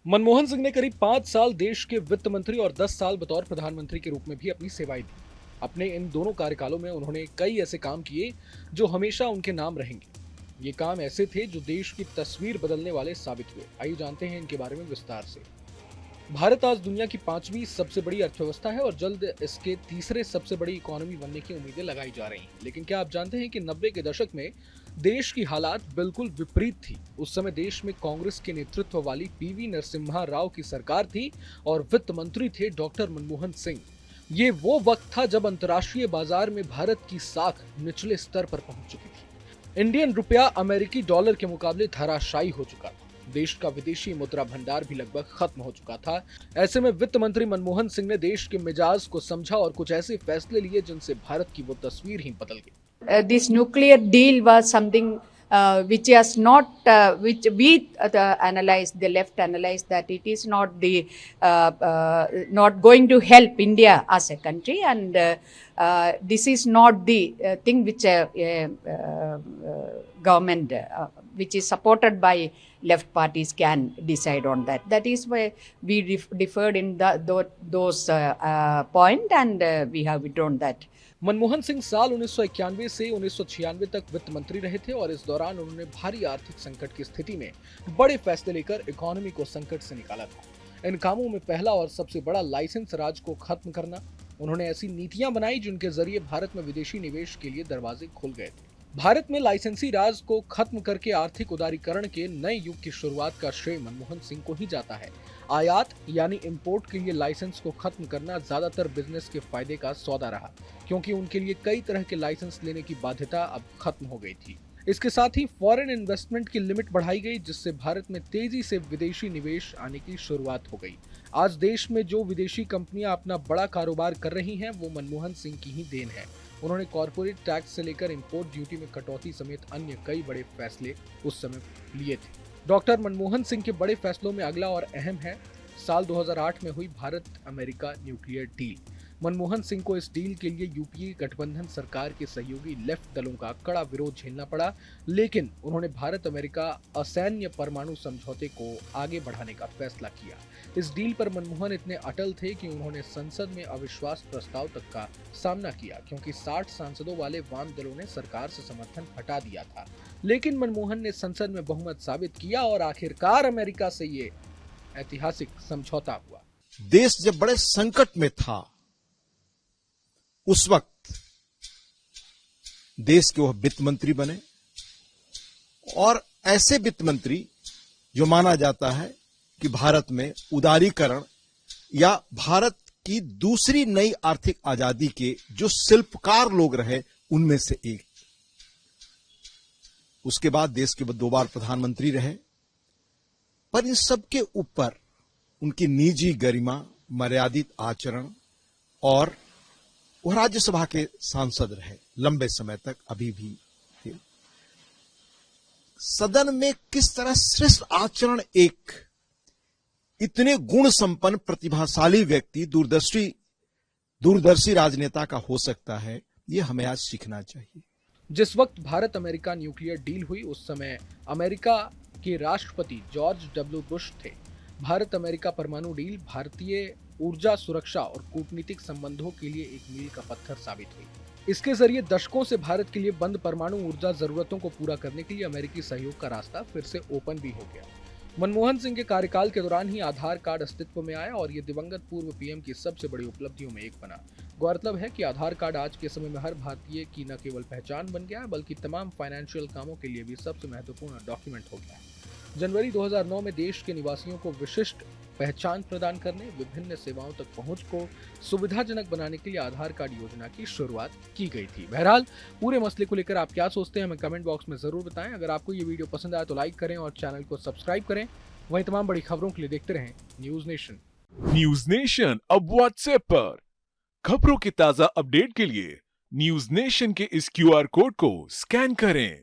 मनमोहन सिंह ने करीब 5 साल देश के वित्त मंत्री और 10 साल बतौर प्रधानमंत्री के रूप में भी अपनी सेवाएं दी। अपने इन दोनों कार्यकालों में उन्होंने कई ऐसे काम किए जो हमेशा उनके नाम रहेंगे। ये काम ऐसे थे जो देश की तस्वीर बदलने वाले साबित हुए। आइए जानते हैं इनके बारे में विस्तार से। भारत आज दुनिया की 5वीं सबसे बड़ी अर्थव्यवस्था है और जल्द इसके तीसरे सबसे बड़ी इकोनॉमी बनने की उम्मीदें लगाई जा रही हैं। लेकिन क्या आप जानते हैं कि 90 के दशक में देश की हालात बिल्कुल विपरीत थी। उस समय देश में कांग्रेस के नेतृत्व वाली पीवी नरसिम्हा राव की सरकार थी और वित्त मंत्री थे डॉक्टर मनमोहन सिंह। ये वो वक्त था जब अंतर्राष्ट्रीय बाजार में भारत की साख निचले स्तर पर पहुंच चुकी थी। इंडियन रुपया अमेरिकी डॉलर के मुकाबले धराशायी हो चुका था। देश का विदेशी मुद्रा भंडार भी लगभग खत्म हो चुका था। ऐसे में वित्त मंत्री मनमोहन सिंह ने देश के मिजाज को समझा और कुछ ऐसे फैसले लिए जिनसे भारत की वो तस्वीर ही बदल गई। This nuclear deal was something which is not, which we analyzed, the left analyzed that it is not the not going to help India as a country, and this is not the thing which government which is supported by left parties can decide on that. That is why we differed in those point, and we have withdrawn that. Manmohan Singh साल 1991 से 1996 तक वित्त मंत्री रहे थे और इस दौरान उन्होंने भारी आर्थिक संकट की स्थिति में बड़े फैसले लेकर इकोनॉमी को संकट से निकाला था। इन कामों में पहला और सबसे बड़ा लाइसेंस राज को खत्म करना। उन्होंने ऐसी नीतियां बनाई जिनके जरिए भारत में विदेशी निवेश के लिए दरवाजे खुल गए थे। भारत में लाइसेंसी राज को खत्म करके आर्थिक उदारीकरण के नए युग की शुरुआत का श्रेय मनमोहन सिंह को ही जाता है। आयात यानी इंपोर्ट के लिए लाइसेंस को खत्म करना ज्यादातर बिजनेस के फायदे का सौदा रहा, क्योंकि उनके लिए कई तरह के लाइसेंस लेने की बाध्यता अब खत्म हो गई थी। इसके साथ ही फॉरेन इन्वेस्टमेंट की लिमिट बढ़ाई गई, जिससे भारत में तेजी से विदेशी निवेश आने की शुरुआत हो गई। आज देश में जो विदेशी कंपनियां अपना बड़ा कारोबार कर रही हैं, वो मनमोहन सिंह की ही देन है। उन्होंने कॉर्पोरेट टैक्स से लेकर इंपोर्ट ड्यूटी में कटौती समेत अन्य कई बड़े फैसले उस समय लिए थे। डॉक्टर मनमोहन सिंह के बड़े फैसलों में अगला और अहम है साल 2008 में हुई Bharat America nuclear deal. Manmohan Singh को इस डील के लिए यूपीए गठबंधन सरकार के सहयोगी लेफ्ट दलों का कड़ा विरोध झेलना पड़ा, लेकिन उन्होंने भारत अमेरिका असैन्य परमाणु समझौते को आगे बढ़ाने का फैसला किया। इस डील पर मनमोहन इतने अटल थे कि उन्होंने संसद में अविश्वास प्रस्ताव तक का सामना किया, क्योंकि 60 सांसदों वाले वाम दलों ने सरकार से समर्थन हटा दिया था। लेकिन मनमोहन ने संसद में बहुमत साबित किया और आखिरकार अमेरिका से ये ऐतिहासिक समझौता हुआ। देश जब बड़े संकट में था, उस वक्त देश के वह वित्त मंत्री बने और ऐसे वित्त मंत्री जो माना जाता है कि भारत में उदारीकरण या भारत की दूसरी नई आर्थिक आजादी के जो शिल्पकार लोग रहे, उनमें से एक। उसके बाद देश के 2 बार प्रधानमंत्री रहे, पर इन सब के ऊपर उनकी निजी गरिमा, मर्यादित आचरण, और वह राज्यसभा के सांसद रहे लंबे समय तक, अभी भी थे। सदन में किस तरह श्रेष्ठ आचरण एक इतने गुण संपन्न प्रतिभाशाली व्यक्ति, दूरदर्शी राजनेता का हो सकता है, यह हमें आज सीखना चाहिए। जिस वक्त भारत अमेरिका न्यूक्लियर डील हुई, उस समय अमेरिका के राष्ट्रपति जॉर्ज डब्ल्यू बुश थे। भारत अमेरिका परमाणु डील भारतीय ऊर्जा सुरक्षा और कूटनीतिक संबंधों के लिए एक मील का पत्थर साबित हुई। इसके जरिए दशकों से भारत के लिए बंद परमाणु ऊर्जा जरूरतों को पूरा करने के लिए अमेरिकी सहयोग का रास्ता फिर से ओपन भी हो गया। मनमोहन सिंह के कार्यकाल के दौरान ही आधार कार्ड अस्तित्व में आया और ये दिवंगत पूर्व पीएम की सबसे बड़ी उपलब्धियों में एक बना। गौरतलब है कि आधार कार्ड आज के समय में हर भारतीय की न केवल पहचान बन गया है, बल्कि तमाम फाइनेंशियल कामों के लिए भी सबसे महत्वपूर्ण डॉक्यूमेंट हो गया है। जनवरी 2009 में देश के निवासियों को विशिष्ट पहचान प्रदान करने, विभिन्न सेवाओं तक पहुंच को सुविधाजनक बनाने के लिए आधार कार्ड योजना की शुरुआत की गई थी। बहरहाल पूरे मसले को लेकर आप क्या सोचते हैं, हमें कमेंट बॉक्स में जरूर बताएं। अगर आपको ये वीडियो पसंद आया तो लाइक करें और चैनल को सब्सक्राइब करें। वहीं तमाम बड़ी खबरों के लिए देखते रहें न्यूज नेशन। न्यूज नेशन अब व्हाट्सएप पर खबरों के ताजा अपडेट के लिए न्यूज नेशन के इस QR कोड को स्कैन करें।